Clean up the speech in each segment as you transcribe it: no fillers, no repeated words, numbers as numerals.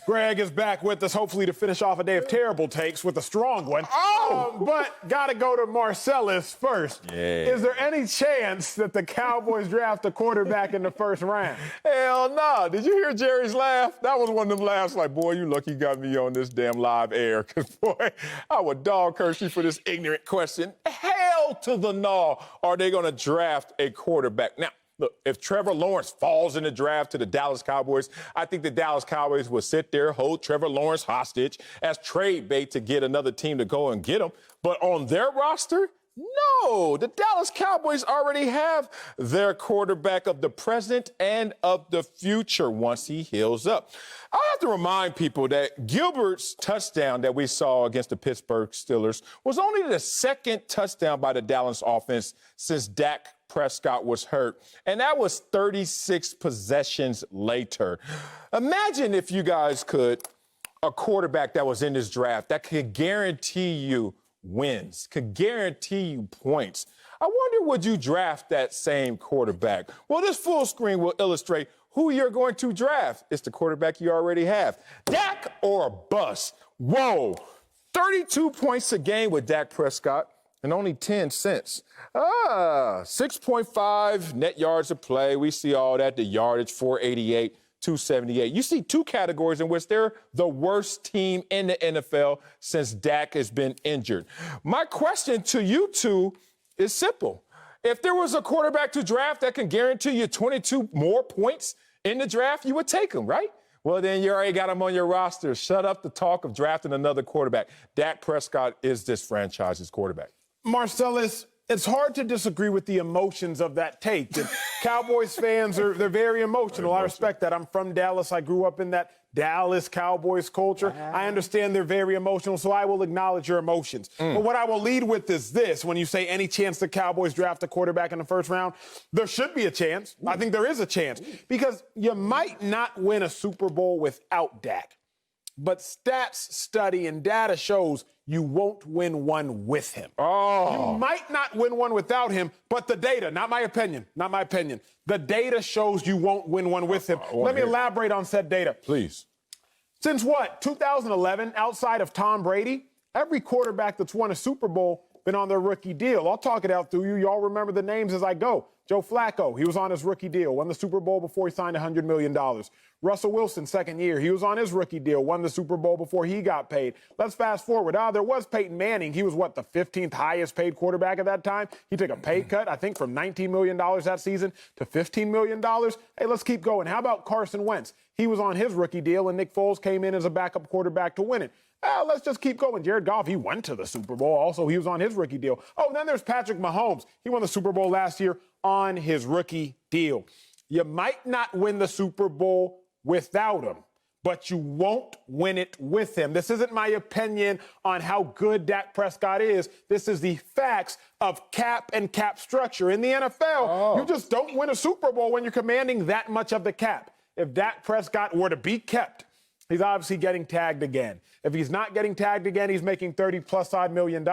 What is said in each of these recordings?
Greg is back with us, hopefully to finish off a day of terrible takes with a strong one. But got to go to Marcellus first. Yeah. Is there any chance that the Cowboys draft a quarterback in the first round? Hell no. Did you hear Jerry's laugh? That was one of them laughs like, boy, you lucky you got me on this damn live air. Because, boy, I would dog curse you for this ignorant question. Hell to the no. Are they going to draft a quarterback? Now, look, if Trevor Lawrence falls in the draft to the Dallas Cowboys, I think the Dallas Cowboys will sit there, hold Trevor Lawrence hostage as trade bait to get another team to go and get him. But on their roster, no. The Dallas Cowboys already have their quarterback of the present and of the future once he heals up. I have to remind people that Gilbert's touchdown that we saw against the Pittsburgh Steelers was only the second touchdown by the Dallas offense since Dak Prescott was hurt, and that was 36 possessions later. Imagine if you guys could, a quarterback that was in this draft that could guarantee you wins, could guarantee you points. I wonder, would you draft that same quarterback? Well, this full screen will illustrate who you're going to draft. It's the quarterback you already have. Dak or a bust? Whoa, 32 points a game with Dak Prescott. And only 10 cents. 6.5 net yards of play. We see all that, the yardage, 488, 278. You see two categories in which they're the worst team in the NFL since Dak has been injured. My question to you two is simple. If there was a quarterback to draft that can guarantee you 22 more points in the draft, you would take him, right? Well, then you already got him on your roster. Shut up the talk of drafting another quarterback. Dak Prescott is this franchise's quarterback. Marcellus, it's hard to disagree with the emotions of that take. And Cowboys fans they're very emotional. I respect that. I'm from Dallas. I grew up in that Dallas Cowboys culture. I understand they're very emotional, so I will acknowledge your emotions. But what I will lead with is this. When you say any chance the Cowboys draft a quarterback in the first round, there should be a chance. I think there is a chance because you might not win a Super Bowl without Dak. But stats, study, and data shows you won't win one with him. You might not win one without him, but the data, not my opinion, the data shows you won't win one with him. Let me elaborate on said data. Please. Since what, 2011, outside of Tom Brady, every quarterback that's won a Super Bowl been on their rookie deal. I'll talk it out through you. Y'all remember the names as I go. Joe Flacco, he was on his rookie deal, won the Super Bowl before he signed $100 million. Russell Wilson, second year, he was on his rookie deal, won the Super Bowl before he got paid. Let's fast forward. There was Peyton Manning. He was, the 15th highest paid quarterback at that time? He took a pay cut, I think, from $19 million that season to $15 million. Hey, let's keep going. How about Carson Wentz? He was on his rookie deal, and Nick Foles came in as a backup quarterback to win it. Let's just keep going. Jared Goff, he went to the Super Bowl. Also, he was on his rookie deal. Then there's Patrick Mahomes. He won the Super Bowl last year on his rookie deal. You might not win the Super Bowl without him, but you won't win it with him. This isn't my opinion on how good Dak Prescott is. This is the facts of cap and cap structure. In the NFL, you just don't win a Super Bowl when you're commanding that much of the cap. If Dak Prescott were to be kept, he's obviously getting tagged again. If he's not getting tagged again, he's making $30+ million.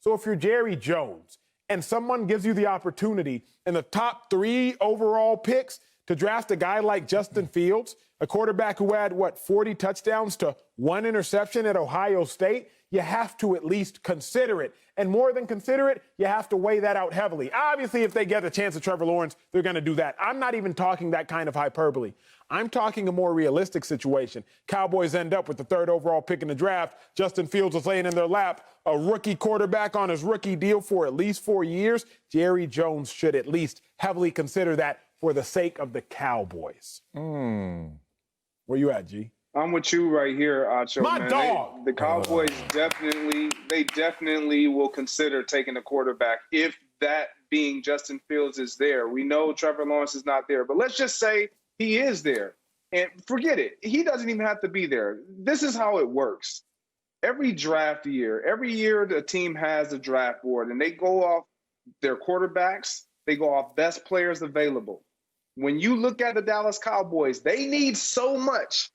So if you're Jerry Jones and someone gives you the opportunity in the top 3 overall picks to draft a guy like Justin Fields, a quarterback who had, 40 touchdowns to 1 interception at Ohio State, you have to at least consider it. And more than consider it, you have to weigh that out heavily. Obviously, if they get a chance at Trevor Lawrence, they're going to do that. I'm not even talking that kind of hyperbole. I'm talking a more realistic situation. Cowboys end up with the 3rd overall pick in the draft. Justin Fields is laying in their lap, a rookie quarterback on his rookie deal for at least 4 years. Jerry Jones should at least heavily consider that for the sake of the Cowboys. Where you at, G? I'm with you right here, Acho. My dog. The Cowboys definitely will consider taking a quarterback if that being Justin Fields is there. We know Trevor Lawrence is not there, but let's just say he is there. And forget it. He doesn't even have to be there. This is how it works. Every draft year, the team has a draft board, and they go off their quarterbacks. They go off best players available. When you look at the Dallas Cowboys, they need so much.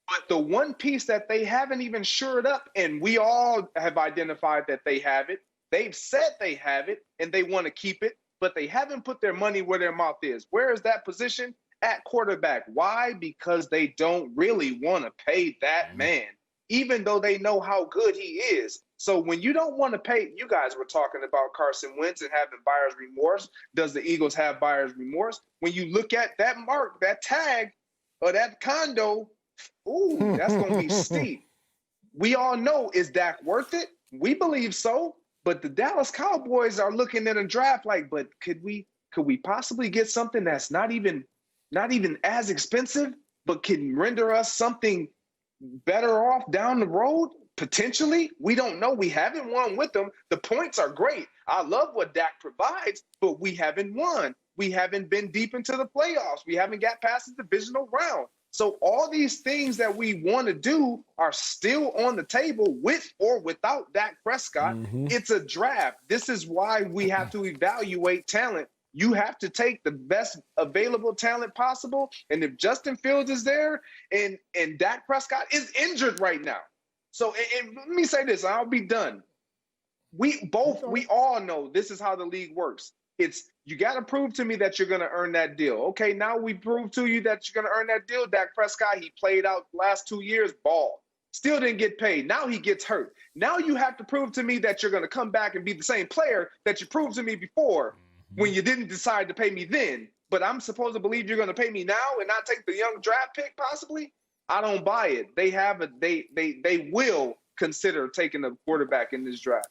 But the one piece that they haven't even shored up, and we all have identified that they have it, they've said they have it, and they want to keep it, but they haven't put their money where their mouth is. Where is that position? at quarterback. Why? Because they don't really want to pay that man, even though they know how good he is. So when you don't want to pay, you guys were talking about Carson Wentz and having buyer's remorse. Does the Eagles have buyer's remorse? When you look at that mark, that tag, or that condo, ooh, that's going to be steep. We all know, is Dak worth it? We believe so. But the Dallas Cowboys are looking at a draft like, but could we possibly get something that's not even as expensive, but can render us something better off down the road? Potentially. We don't know. We haven't won with them. The points are great. I love what Dak provides, but we haven't won. We haven't been deep into the playoffs. We haven't got past the divisional round. So all these things that we want to do are still on the table with or without Dak Prescott. It's a draft. This is why we have to evaluate talent. You have to take the best available talent possible. And if Justin Fields is there and Dak Prescott is injured right now. So and let me say this, I'll be done. We all know this is how the league works. It's you got to prove to me that you're going to earn that deal. Okay, now we prove to you that you're going to earn that deal. Dak Prescott, he played out the last 2 years, ball. Still didn't get paid. Now he gets hurt. Now you have to prove to me that you're going to come back and be the same player that you proved to me before when you didn't decide to pay me then. But I'm supposed to believe you're going to pay me now and not take the young draft pick possibly? I don't buy it. They will consider taking a quarterback in this draft.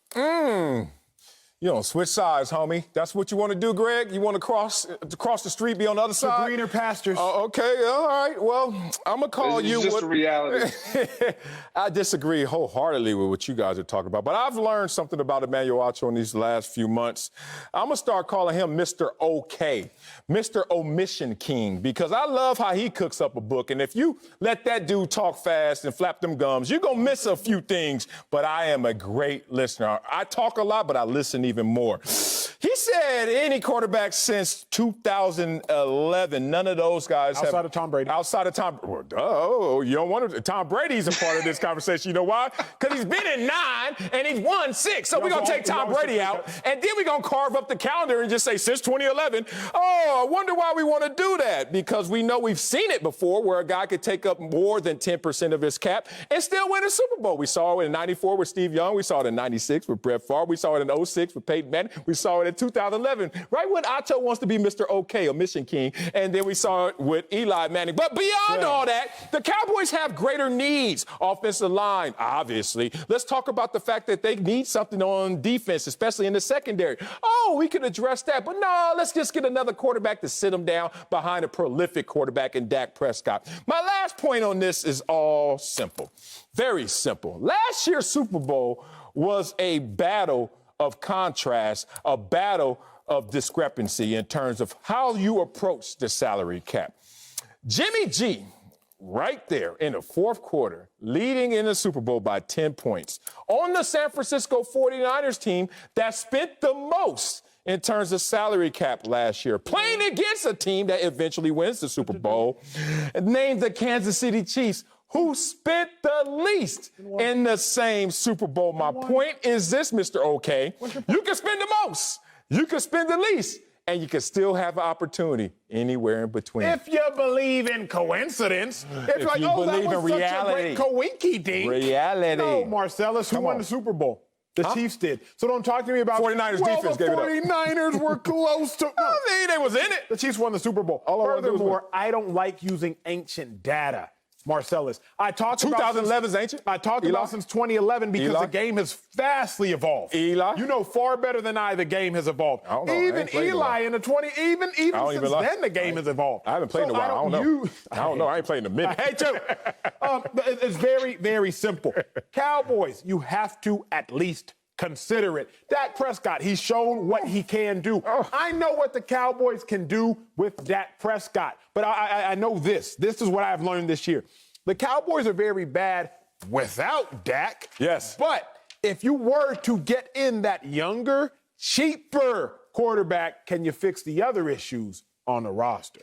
You don't switch sides, homie. That's what you want to do, Greg? You want to cross the street, be on the other side? The greener pastures. Okay, all right. Well, I'm going to call you. It's just a reality. I disagree wholeheartedly with what you guys are talking about. But I've learned something about Emmanuel Acho in these last few months. I'm going to start calling him Mr. OK, Mr. Omission King, because I love how he cooks up a book. And if you let that dude talk fast and flap them gums, you're going to miss a few things. But I am a great listener. I talk a lot, but I listen even more. He said any quarterback since 2011, none of those guys outside of Tom Brady. Outside of Tom, oh, you don't want to. Tom Brady's a part of this conversation. You know why? Because he's been in 9 and he's won 6. So we're going to take Tom Brady out, and then we're going to carve up the calendar and just say since 2011. Oh, I wonder why we want to do that. Because we know we've seen it before where a guy could take up more than 10% of his cap and still win a Super Bowl. We saw it in 94 with Steve Young. We saw it in 96 with Brett Favre. We saw it in 06 with Peyton Manning. We saw it in 2011, right when Acho wants to be Mr. OK, Omission King, and then we saw it with Eli Manning. But beyond all that, the Cowboys have greater needs. Offensive line, obviously. Let's talk about the fact that they need something on defense, especially in the secondary. Oh, we can address that, but no, let's just get another quarterback to sit them down behind a prolific quarterback in Dak Prescott. My last point on this is all simple, very simple. Last year's Super Bowl was a battle of contrast, a battle of discrepancy in terms of how you approach the salary cap. Jimmy G, right there in the fourth quarter, leading in the Super Bowl by 10 points, on the San Francisco 49ers team that spent the most in terms of salary cap last year, playing against a team that eventually wins the Super Bowl, named the Kansas City Chiefs, who spent the least in the same Super Bowl. My point is this, Mr. OK. You can spend the most, you can spend the least, and you can still have an opportunity anywhere in between. If you believe in coincidence, if like, you believe in reality. Such a great coinky-dink. Reality. No, Marcellus, who won the Super Bowl? The Chiefs did. So don't talk to me about 49ers defense gave it up. The 49ers were close to. No, they was in it. The Chiefs won the Super Bowl. Furthermore, I don't like using ancient data. Marcellus. I talked 2011 is ancient? I talked about since 2011 because the game has vastly evolved. Eli? You know far better than I the game has evolved. I don't know. Even Eli in the 20, even since then the game has evolved. I haven't played in a while. I don't know. I don't know. I ain't played in a minute. I hate you. It's very, very simple. Cowboys, you have to at least consider it. Dak Prescott, he's shown what he can do. I know what the Cowboys can do with Dak Prescott, but I know this. This is what I've learned this year. The Cowboys are very bad without Dak. Yes. But if you were to get in that younger, cheaper quarterback, can you fix the other issues on the roster?